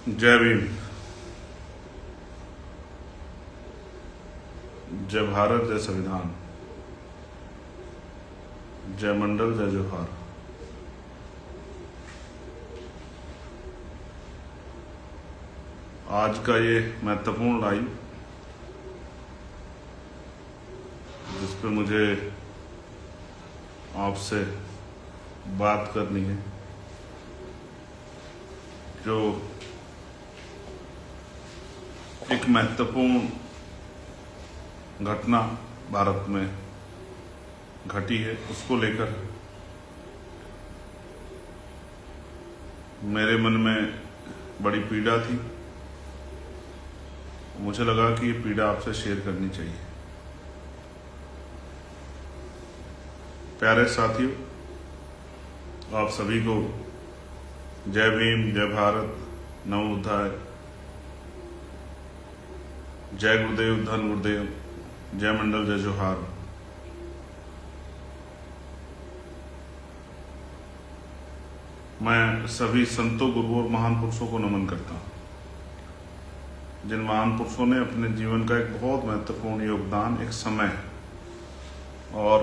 जय भीम। जय भारत, जय संविधान, जय मंडल, जय जोहार। आज का ये महत्वपूर्ण लाइव जिस पे मुझे आपसे बात करनी है, जो एक महत्वपूर्ण घटना भारत में घटी है, उसको लेकर मेरे मन में बड़ी पीड़ा थी। मुझे लगा कि ये पीड़ा आपसे शेयर करनी चाहिए। प्यारे साथियों, आप सभी को जय भीम, जय भारत, नमो बुद्धाय, जय गुरुदेव, धन गुरुदेव, जय मंडल, जय जोहार। मैं सभी संतों, गुरुओं और महान पुरुषों को नमन करता हूं, जिन महान पुरुषों ने अपने जीवन का एक बहुत महत्वपूर्ण योगदान एक समय और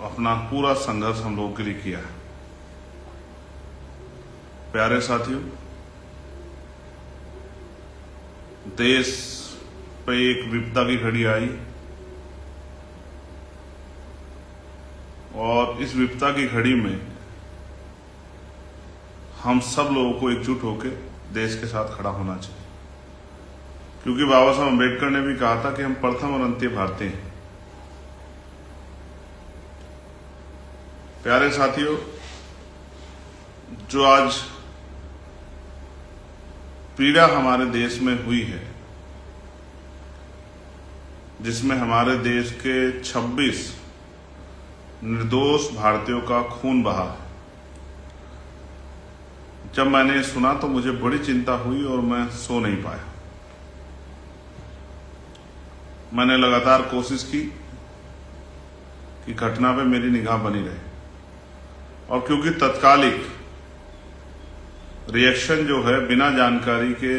अपना पूरा संघर्ष हम लोगों के लिए किया है। प्यारे साथियों, देश पे एक विपदा की घड़ी आई और इस विपदा की घड़ी में हम सब लोगों को एकजुट होकर देश के साथ खड़ा होना चाहिए, क्योंकि बाबा साहब अम्बेडकर ने भी कहा था कि हम प्रथम और अंत्य भारतीय हैं। प्यारे साथियों, जो आज पीड़ा हमारे देश में हुई है, जिसमें हमारे देश के 26 निर्दोष भारतीयों का खून बहा है, जब मैंने सुना तो मुझे बड़ी चिंता हुई और मैं सो नहीं पाया। मैंने लगातार कोशिश की कि घटना पे मेरी निगाह बनी रहे, और क्योंकि तत्कालिक रिएक्शन जो है बिना जानकारी के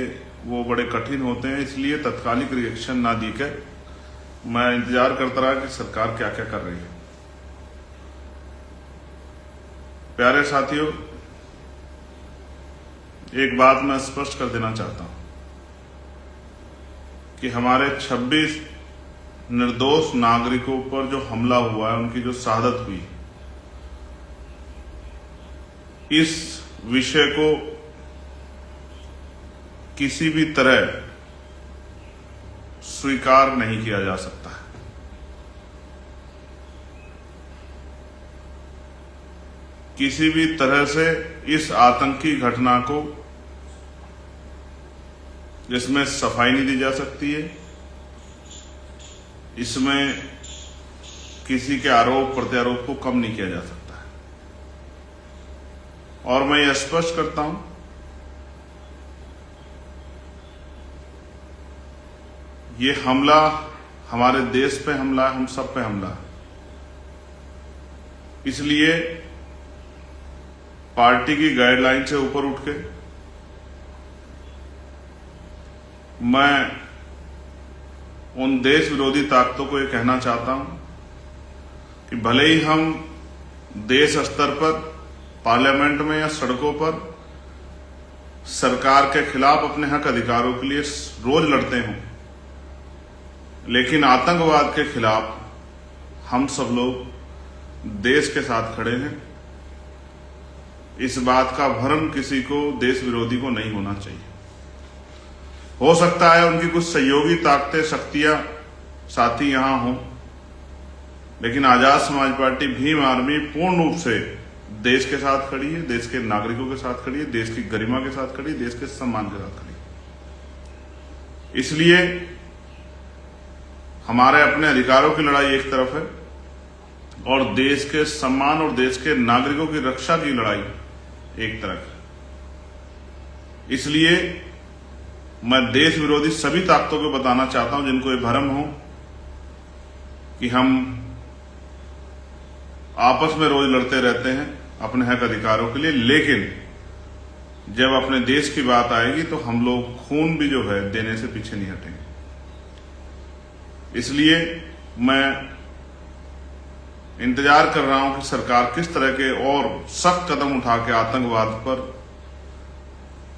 वो बड़े कठिन होते हैं, इसलिए तत्कालिक रिएक्शन ना देकर मैं इंतजार करता रहा कि सरकार क्या क्या कर रही है। प्यारे साथियों, एक बात मैं स्पष्ट कर देना चाहता हूं कि हमारे 26 निर्दोष नागरिकों पर जो हमला हुआ है, उनकी जो शहादत हुई, इस विषय को किसी भी तरह स्वीकार नहीं किया जा सकता है। किसी भी तरह से इस आतंकी घटना को, जिसमें सफाई नहीं दी जा सकती है, इसमें किसी के आरोप प्रत्यारोप को कम नहीं किया जा सकता है। और मैं यह स्पष्ट करता हूं, ये हमला हमारे देश पे हमला है, हम सब पे हमला है। इसलिए पार्टी की गाइडलाइन से ऊपर उठ के मैं उन देश विरोधी ताकतों को ये कहना चाहता हूं कि भले ही हम देश स्तर पर, पार्लियामेंट में या सड़कों पर सरकार के खिलाफ अपने हक अधिकारों के लिए रोज लड़ते हों, लेकिन आतंकवाद के खिलाफ हम सब लोग देश के साथ खड़े हैं। इस बात का भ्रम किसी को, देश विरोधी को नहीं होना चाहिए। हो सकता है उनकी कुछ सहयोगी ताकतें, शक्तियां, साथी यहां हों, लेकिन आजाद समाज पार्टी, भीम आर्मी पूर्ण रूप से देश के साथ खड़ी है, देश के नागरिकों के साथ खड़ी है, देश की गरिमा के साथ खड़ी है, देश के सम्मान के साथ खड़ी है। इसलिए हमारे अपने अधिकारों की लड़ाई एक तरफ है और देश के सम्मान और देश के नागरिकों की रक्षा की लड़ाई एक तरफ है। इसलिए मैं देश विरोधी सभी ताकतों को बताना चाहता हूं, जिनको ये भ्रम हो कि हम आपस में रोज लड़ते रहते हैं अपने हक अधिकारों के लिए, लेकिन जब अपने देश की बात आएगी तो हम लोग खून भी जो है देने से पीछे नहीं हटेंगे। इसलिए मैं इंतजार कर रहा हूं कि सरकार किस तरह के और सख्त कदम उठा के आतंकवाद पर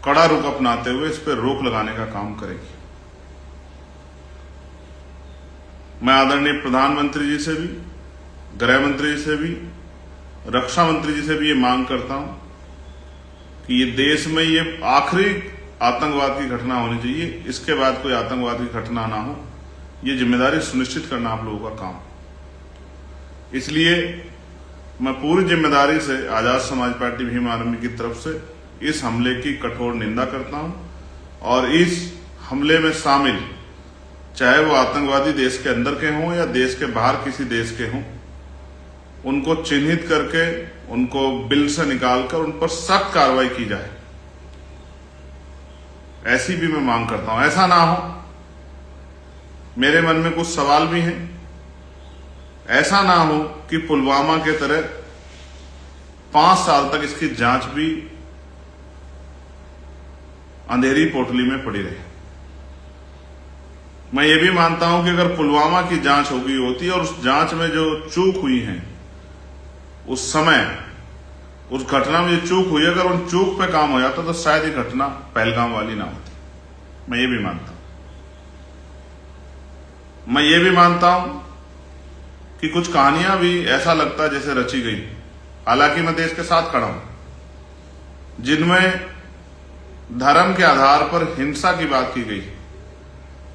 कड़ा रुख अपनाते हुए इस पर रोक लगाने का काम करेगी। मैं आदरणीय प्रधानमंत्री जी से भी, गृह मंत्री जी से भी, रक्षा मंत्री जी से भी ये मांग करता हूं कि ये देश में ये आखिरी आतंकवाद की घटना होनी चाहिए, इसके बाद कोई आतंकवाद की घटना ना हो। ये जिम्मेदारी सुनिश्चित करना आप लोगों का काम। इसलिए मैं पूरी जिम्मेदारी से आजाद समाज पार्टी भीम आर्मी की तरफ से इस हमले की कठोर निंदा करता हूं और इस हमले में शामिल चाहे वो आतंकवादी देश के अंदर के हों या देश के बाहर किसी देश के हों, उनको चिन्हित करके उनको बिल से निकालकर उन पर सख्त कार्रवाई की जाए, ऐसी भी मैं मांग करता हूं। ऐसा ना हो, मेरे मन में कुछ सवाल भी हैं, ऐसा ना हो कि पुलवामा के तरह 5 साल तक इसकी जांच भी अंधेरी पोटली में पड़ी रहे। मैं ये भी मानता हूं कि अगर पुलवामा की जांच हो गई होती और उस जांच में जो चूक हुई है, उस समय उस घटना में जो चूक हुई, अगर उन चूक पे काम हो जाता तो शायद ये घटना पहलगाम वाली ना होती। मैं ये भी मानता हूं। मैं ये भी मानता हूं कि कुछ कहानियां भी ऐसा लगता है जैसे रची गई, हालांकि मैं देश के साथ खड़ा हूं, जिनमें धर्म के आधार पर हिंसा की बात की गई,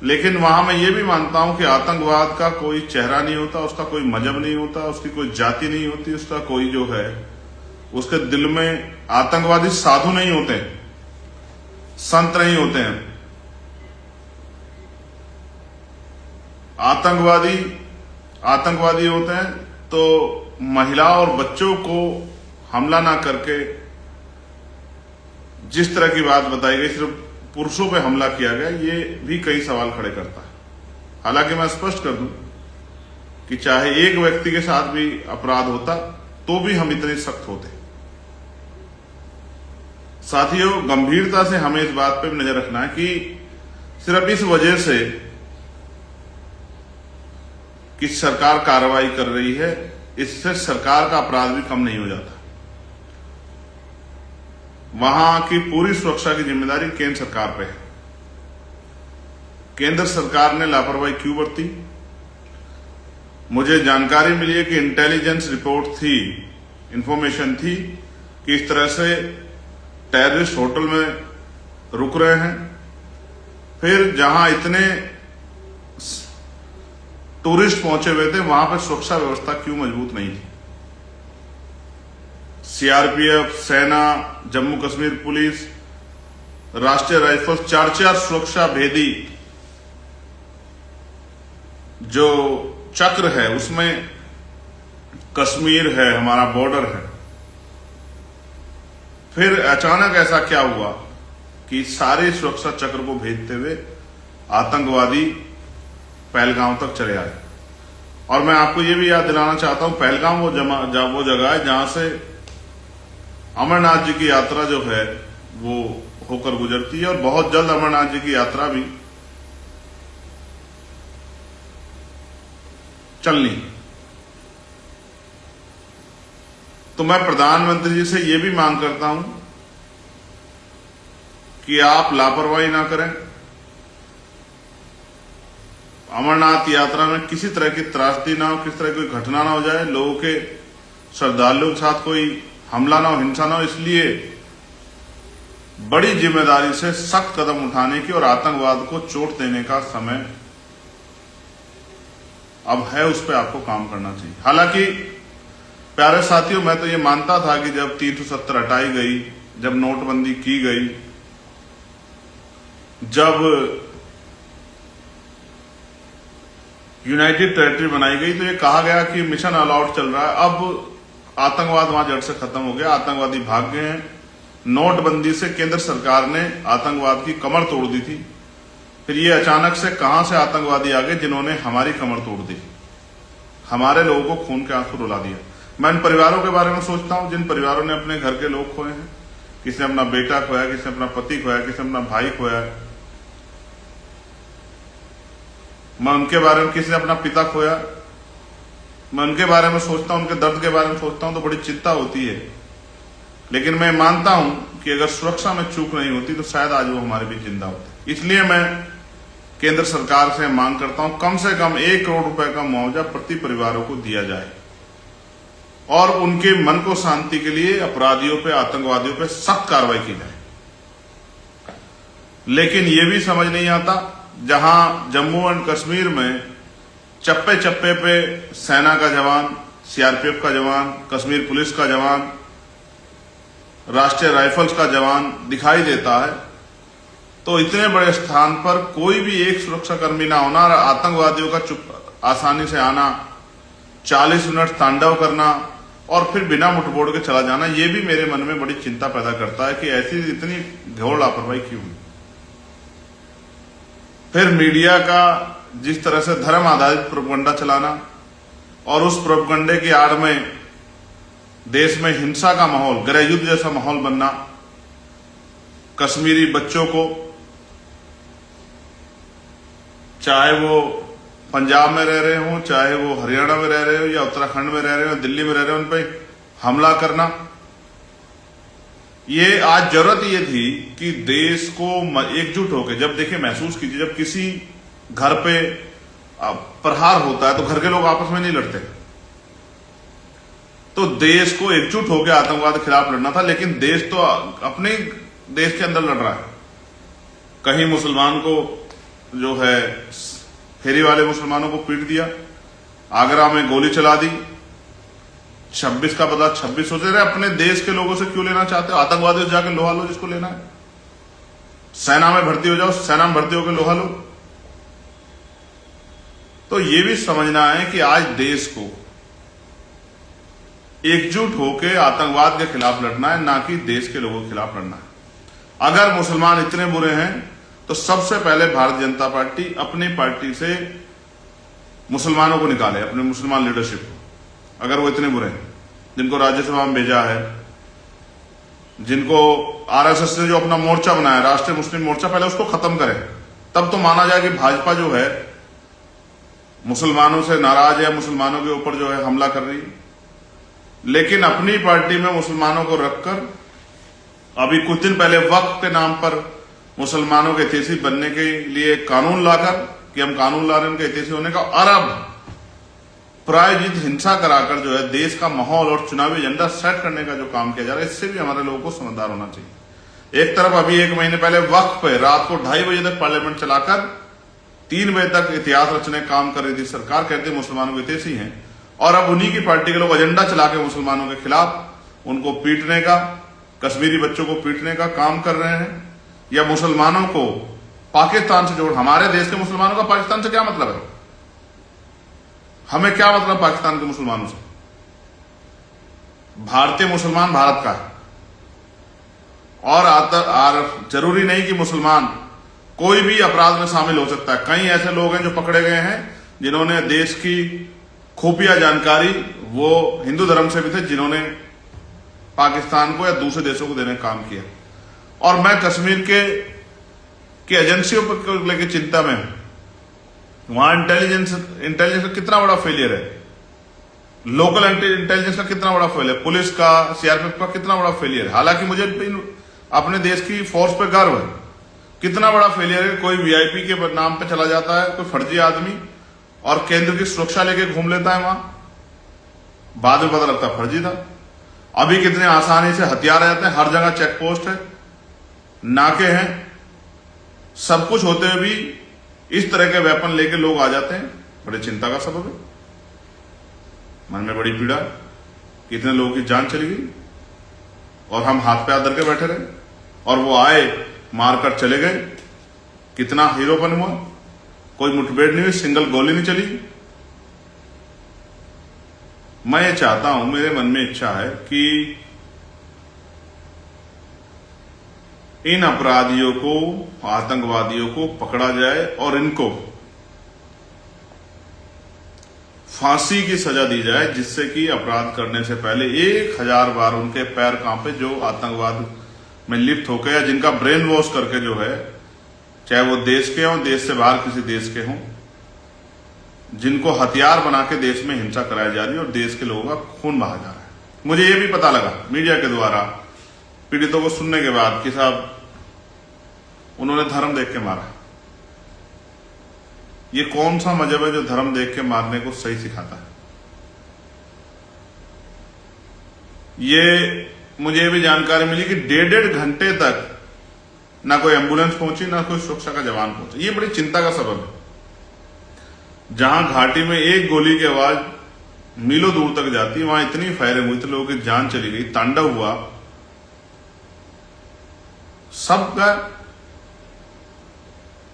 लेकिन वहां मैं ये भी मानता हूं कि आतंकवाद का कोई चेहरा नहीं होता, उसका कोई मजहब नहीं होता, उसकी कोई जाति नहीं होती, उसका कोई जो है उसके दिल में आतंकवादी साधु नहीं होते, संत नहीं होते हैं। आतंकवादी होते हैं तो महिला और बच्चों को हमला ना करके, जिस तरह की बात बताई गई सिर्फ पुरुषों पे हमला किया गया, ये भी कई सवाल खड़े करता है। हालांकि मैं स्पष्ट कर दूं कि चाहे एक व्यक्ति के साथ भी अपराध होता तो भी हम इतने सख्त होते। साथियों, गंभीरता से हमें इस बात पे नजर रखना है कि सिर्फ इस वजह से कि सरकार कार्रवाई कर रही है, इससे सरकार का अपराध भी कम नहीं हो जाता। वहां की पूरी सुरक्षा की जिम्मेदारी केंद्र सरकार पे है। केंद्र सरकार ने लापरवाही क्यों बरती? मुझे जानकारी मिली है कि इंटेलिजेंस रिपोर्ट थी, इंफॉर्मेशन थी कि इस तरह से टेररिस्ट होटल में रुक रहे हैं। फिर जहां इतने टूरिस्ट पहुंचे हुए थे, वहां पर सुरक्षा व्यवस्था क्यों मजबूत नहीं थी? सीआरपीएफ, सेना, जम्मू कश्मीर पुलिस, राष्ट्रीय राइफल्स, 4 सुरक्षा भेदी जो चक्र है, उसमें कश्मीर है, हमारा बॉर्डर है। फिर अचानक ऐसा क्या हुआ कि सारे सुरक्षा चक्र को भेजते हुए आतंकवादी पहलगाम तक चले आए। और मैं आपको यह भी याद दिलाना चाहता हूं, पहलगाम वो जगह है जहां से अमरनाथ जी की यात्रा जो है वो होकर गुजरती है, और बहुत जल्द अमरनाथ जी की यात्रा भी चलनी। तो मैं प्रधानमंत्री जी से यह भी मांग करता हूं कि आप लापरवाही ना करें। अमरनाथ यात्रा में किसी तरह की त्रासदी ना हो, किसी तरह की कोई घटना ना हो जाए, लोगों के, श्रद्धालुओं के साथ कोई हमला ना हो, हिंसा ना हो। इसलिए बड़ी जिम्मेदारी से सख्त कदम उठाने की और आतंकवाद को चोट देने का समय अब है, उस पर आपको काम करना चाहिए। हालांकि प्यारे साथियों, मैं तो ये मानता था कि जब 370 हटाई गई, जब नोटबंदी की गई, जब यूनाइटेड टेरिटरी बनाई गई, तो ये कहा गया कि मिशन ऑल आउट चल रहा है, अब आतंकवाद वहां जड़ से खत्म हो गया, आतंकवादी भाग गए हैं। नोटबंदी से केंद्र सरकार ने आतंकवाद की कमर तोड़ दी थी। फिर ये अचानक से कहां से आतंकवादी आ गए जिन्होंने हमारी कमर तोड़ दी, हमारे लोगों को खून के आंसू रुला दिया। मैं इन परिवारों के बारे में सोचता हूं जिन परिवारों ने अपने घर के लोग खोए हैं, किसी ने अपना बेटा खोया, किसी ने अपना पति खोया, किसी ने अपना भाई खोया। मैं उनके बारे में, किसी ने अपना पिता खोया, मैं उनके बारे में सोचता हूं, उनके दर्द के बारे में सोचता हूं तो बड़ी चिंता होती है। लेकिन मैं मानता हूं कि अगर सुरक्षा में चूक नहीं होती तो शायद आज वो हमारे बीच जिंदा होते। इसलिए मैं केंद्र सरकार से मांग करता हूं कम से कम 1 करोड़ रुपए का मुआवजा प्रति परिवारों को दिया जाए और उनके मन को शांति के लिए अपराधियों पे, आतंकवादियों पे सख्त कार्रवाई की जाए। लेकिन यह भी समझ नहीं आता, जहां जम्मू एंड कश्मीर में चप्पे चप्पे पे सेना का जवान, सीआरपीएफ का जवान, कश्मीर पुलिस का जवान, राष्ट्रीय राइफल्स का जवान दिखाई देता है, तो इतने बड़े स्थान पर कोई भी एक सुरक्षाकर्मी ना होना और आतंकवादियों का चुप आसानी से आना, 40 मिनट तांडव करना और फिर बिना मुठभेड़ के चला जाना, यह भी मेरे मन में बड़ी चिंता पैदा करता है कि ऐसी इतनी घोर लापरवाही क्यों हुई। फिर मीडिया का जिस तरह से धर्म आधारित प्रोपगंडा चलाना और उस प्रोपगंडे की आड़ में देश में हिंसा का माहौल, गृह युद्ध जैसा माहौल बनना, कश्मीरी बच्चों को, चाहे वो पंजाब में रह रहे हो, चाहे वो हरियाणा में रह रहे हो या उत्तराखंड में रह रहे हो, दिल्ली में रह रहे हो, उन पर हमला करना। ये आज जरूरत ये थी कि देश को एकजुट होकर, जब देखिए महसूस कीजिए, जब किसी घर पे प्रहार होता है तो घर के लोग आपस में नहीं लड़ते, तो देश को एकजुट होकर आतंकवाद के खिलाफ लड़ना था। लेकिन देश तो अपने देश के अंदर लड़ रहा है। कहीं मुसलमान को जो है फेरी वाले मुसलमानों को पीट दिया, आगरा में गोली चला दी, 26 का बदला 26 सोचे रहे। अपने देश के लोगों से क्यों लेना चाहते हो? आतंकवादियों से जाकर लोहा लो जिसको लेना है, सेना में भर्ती हो जाओ, सेना में भर्ती होकर लोहा लो। तो ये भी समझना है कि आज देश को एकजुट होकर आतंकवाद के खिलाफ लड़ना है, ना कि देश के लोगों के खिलाफ लड़ना है। अगर मुसलमान इतने बुरे हैं तो सबसे पहले भारतीय जनता पार्टी अपनी पार्टी से मुसलमानों को निकाले, अपने मुसलमान लीडरशिप को। अगर वो इतने बुरे हैं, जिनको राज्यसभा में भेजा है, जिनको आरएसएस ने जो अपना मोर्चा बनाया, राष्ट्रीय मुस्लिम मोर्चा, पहले उसको खत्म करें, तब तो माना जाए कि भाजपा जो है मुसलमानों से नाराज है, मुसलमानों के ऊपर जो है हमला कर रही है। लेकिन अपनी पार्टी में मुसलमानों को रखकर अभी कुछ दिन पहले वक्फ के नाम पर मुसलमानों के हितैषी बनने के लिए कानून लाकर, कि हम कानून ला रहे हैं उनके हितैषी होने का, और अब प्रायोजित हिंसा कराकर जो है देश का माहौल और चुनावी एजेंडा सेट करने का जो काम किया जा रहा है, इससे भी हमारे लोगों को समझदार होना चाहिए। एक तरफ अभी 1 महीने पहले वक्फ पे रात को 2:30 बजे तक पार्लियामेंट चलाकर 3 बजे तक इतिहास रचने काम कर रही थी सरकार, कहती मुसलमानों के हितैषी हैं, और अब उन्हीं की पार्टी के लोग एजेंडा चला के मुसलमानों के खिलाफ उनको पीटने का, कश्मीरी बच्चों को पीटने का काम कर रहे हैं, या मुसलमानों को पाकिस्तान से जोड़। हमारे देश के मुसलमानों का पाकिस्तान से क्या मतलब है? हमें क्या मतलब पाकिस्तान के मुसलमानों से? भारतीय मुसलमान भारत का है, और जरूरी नहीं कि मुसलमान कोई भी अपराध में शामिल हो सकता है। कई ऐसे लोग हैं जो पकड़े गए हैं जिन्होंने देश की खुफिया जानकारी, वो हिंदू धर्म से भी थे, जिन्होंने पाकिस्तान को या दूसरे देशों को देने का काम किया। और मैं कश्मीर के एजेंसियों पर लेकर चिंता में हूं। वहां इंटेलिजेंस का कितना बड़ा फेलियर है, लोकल इंटेलिजेंस का कितना बड़ा फेलियर है, पुलिस का, सीआरपीएफ का कितना बड़ा फेलियर है। हालांकि मुझे अपने देश की फोर्स पे गर्व है, कितना बड़ा फेलियर है। कोई वीआईपी के नाम पे चला जाता है, कोई फर्जी आदमी, और केंद्र की सुरक्षा लेके घूम लेता है वहां, बाद में पता लगता है फर्जी था। अभी कितने आसानी से हथियार आ जाते हैं, हर जगह चेक पोस्ट है, नाके हैं, सब कुछ होते हुए भी इस तरह के वेपन लेके लोग आ जाते हैं। बड़ी चिंता का सबब है, मन में बड़ी पीड़ा, कितने लोगों की जान चली गई और हम हाथ पे हाथ धर के बैठे रहे, और वो आए मारकर चले गए। कितना हीरोपन हुआ, कोई मुठभेड़ नहीं हुई, सिंगल गोली नहीं चली। मैं ये चाहता हूं, मेरे मन में इच्छा है कि इन अपराधियों को, आतंकवादियों को पकड़ा जाए और इनको फांसी की सजा दी जाए, जिससे कि अपराध करने से पहले 1000 बार उनके पैर कांपे जो आतंकवाद में लिप्त होकर या जिनका ब्रेन वॉश करके जो है, चाहे वो देश के हों, देश से बाहर किसी देश के हों, जिनको हथियार बना के देश में हिंसा कराई जा रही है और देश के लोगों का खून बहा जा रहा है। मुझे ये भी पता लगा मीडिया के द्वारा पीड़ितों को सुनने के बाद कि साहब उन्होंने धर्म देख के मारा। ये कौन सा मजहब है जो धर्म देख के मारने को सही सिखाता है? ये मुझे भी जानकारी मिली कि 1.5 घंटे तक ना कोई एम्बुलेंस पहुंची, ना कोई सुरक्षा का जवान पहुंचा। ये बड़ी चिंता का सबब है। जहां घाटी में एक गोली की आवाज मीलों दूर तक जाती, वहां इतनी फायरिंग हुई, तो लोगों की जान चली गई, तांडव हुआ सबका।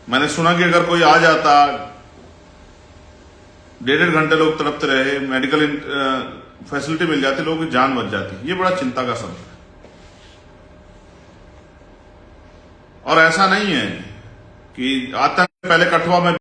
मैंने सुना कि अगर कोई आ जाता, 1.5 घंटे लोग तड़पते रहे, मेडिकल फैसिलिटी मिल जाती, लोगों की जान बच जाती। ये बड़ा चिंता का सबब है। और ऐसा नहीं है कि आतंक पहले कठुआ में